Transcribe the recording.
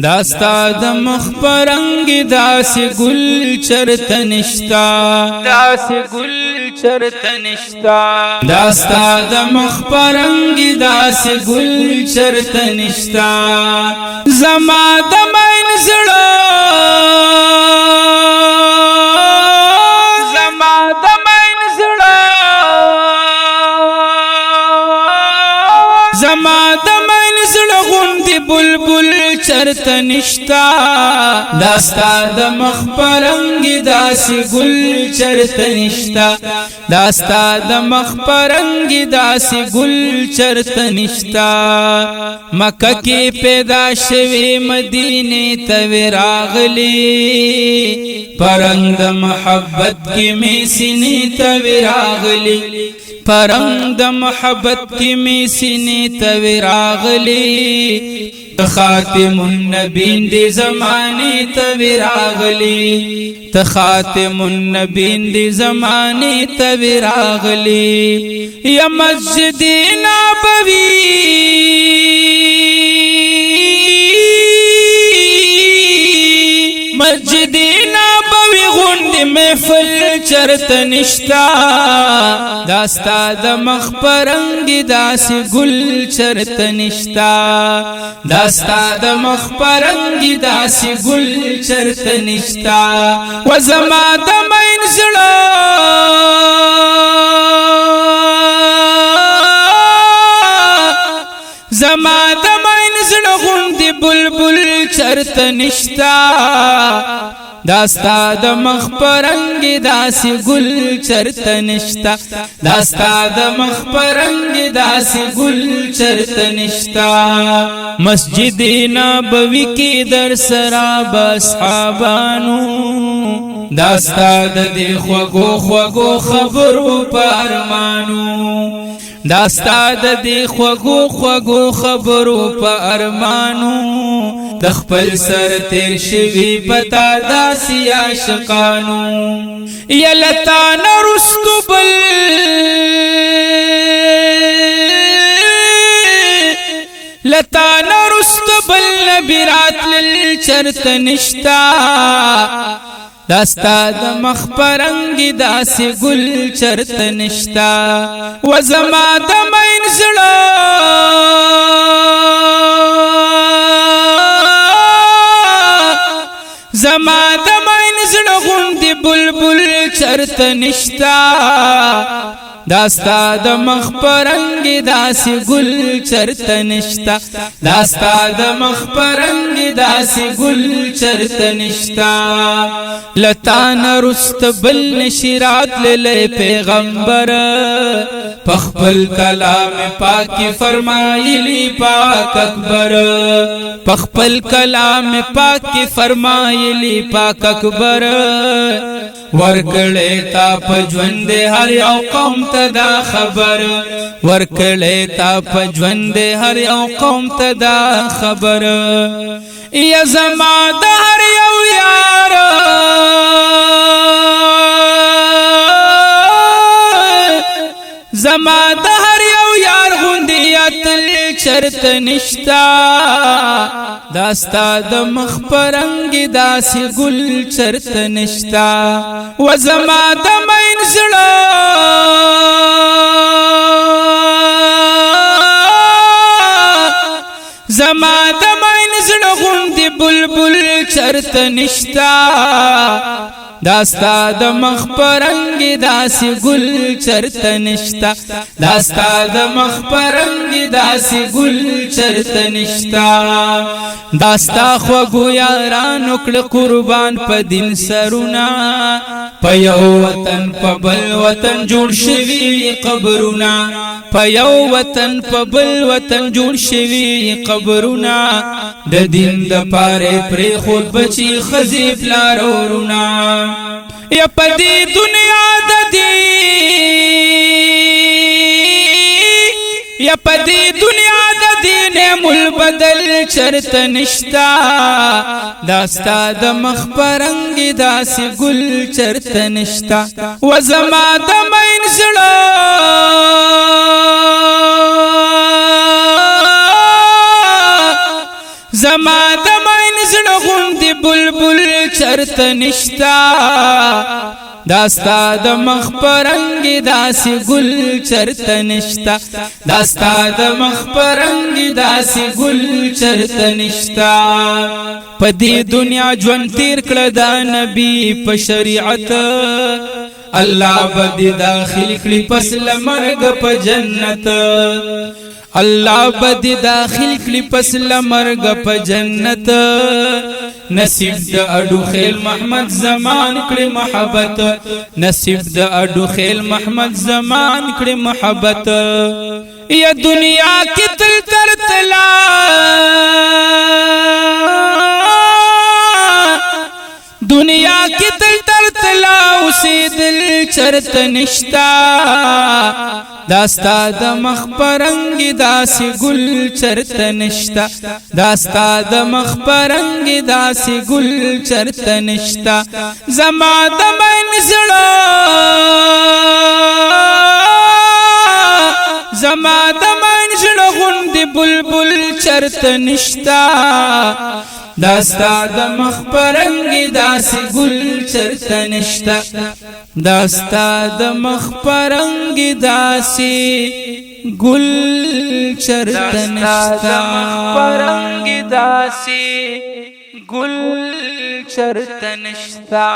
داستا د مخ پرنګ داس ګل چرته نشتا داس ګل چرته نشتا داستا د مخ پرنګ داس ګل چرته نشتا زما د مین زړه زما د مین زړه زما د مین زړه غوندې بلبل چرته نشتا داستا د مخ پرنګ داس ګل چرته نشتا داستا د مخ پرنګ داس ګل چرته نشتا مکه کې پیدا شوی مدینه ته راغلی پرنګ د محبت کې می سینې ته راغلی پرنګ د محبت کې می سینې ته راغلی خاتم النبین دی زمانے تویراغلی خاتم النبین دی زمانے تویراغلی یا مسجد نبوی مسجد نبوی غوند محفل چرته نشتا داستا د مخ پرنګ داس ګل چرته نشتا داستا د مخ پرنګ داس ګل چرته نشتا و زما د مین زړه زما د مین زړه غوندې بلبل چرته نشتا داستا د مخ پرنګ داس ګل چرته نشتا داستا د مخ پرنګ داس ګل چرته نشتا مسجد نبوی کې در سرا اصحابانو داستا د دې خوږو خوږو خبرو په ارمانو داستا د دې خوږو خوږو خبرو په ارمانو د خپل سر تیر شوی پتا داسې عاشقانو یا لتا نرستو بل لتا نرستو بل نبی راتلل چرته نشتا داستا د مخ پرنګ داس ګل چرته نشتا و زما د مین زړه زما د مین زړه غوندې بلبل چرته نشتا داستا د مخ پرنګ داس ګل چرته نشتا داستا د مخ پرنګ داس ګل چرته نشتا لتا نرست بل نشرات للی پیغمبر پخپل کلام پاک فرمایلی پاک اکبر پخپل کلام پاک فرمایلی پاک اکبر ورکړې تا پجوند هر یو قوم ته دا خبر ورکړې تا پجوند هر یو قوم ته دا خبر یا زما د هر یو یار زما د هر یو یار غوندې اتل چرته نشتا داستا د مخ پرنګ داس ګل چرته نشتا و زما د مین زړه زما د مین زړه غوندې بلبل چرته نشتا داستا د مخ پرنګ داس ګل چرته نشتا داستا د مخ پرنګ داس ګل چرته نشتا داستا خوږو یارانو کړه قربان په دین سرونه په یو وطن په بل وطن جوړ شوي قبرونه په یو وطن په بل وطن جوړ شوي قبرونه د دین د پاره پرې خود بچي خزي پلار ورونه یا پدی دنیا د دی یا پدی دنیا د دین مل بدل چرته نشتا داستا د مخ پرنګ داس ګل چرته نشتا و زما د مین زړه زما د مین بلبل چرته نشتا داستا د مخ پرنګ داسې ګل چرته نشتا داستا د مخ پرنګ داسې ګل چرته نشتا په دې دنیا ژوند تیر کړه د نبی په شریعت الله بدی داخل کړي پس لمرګ په جنت الله بدی داخل کړي پس لمرګ په جنت نصیب د اډو خیل محمد زمان کړي محبت نصیب د اډو خیل محمد زمان کړي محبت یا دنیا کې تل تر تلا دنیا کی تل تر تلا اسی دل چرت نشتا داستا د مخ پرنګ داسې ګل چرت نشتا داستا د مخ پرنګ داسې ګل چرت نشتا زما د مین زړه زما د مین زړه غوندې بلبل چرت نشتا داستا د مخ پرنګ داسې ګل چرته نشتا داستا د مخ پرنګ داسې ګل چرته نشتا پرنګ داسې ګل چرته نشتا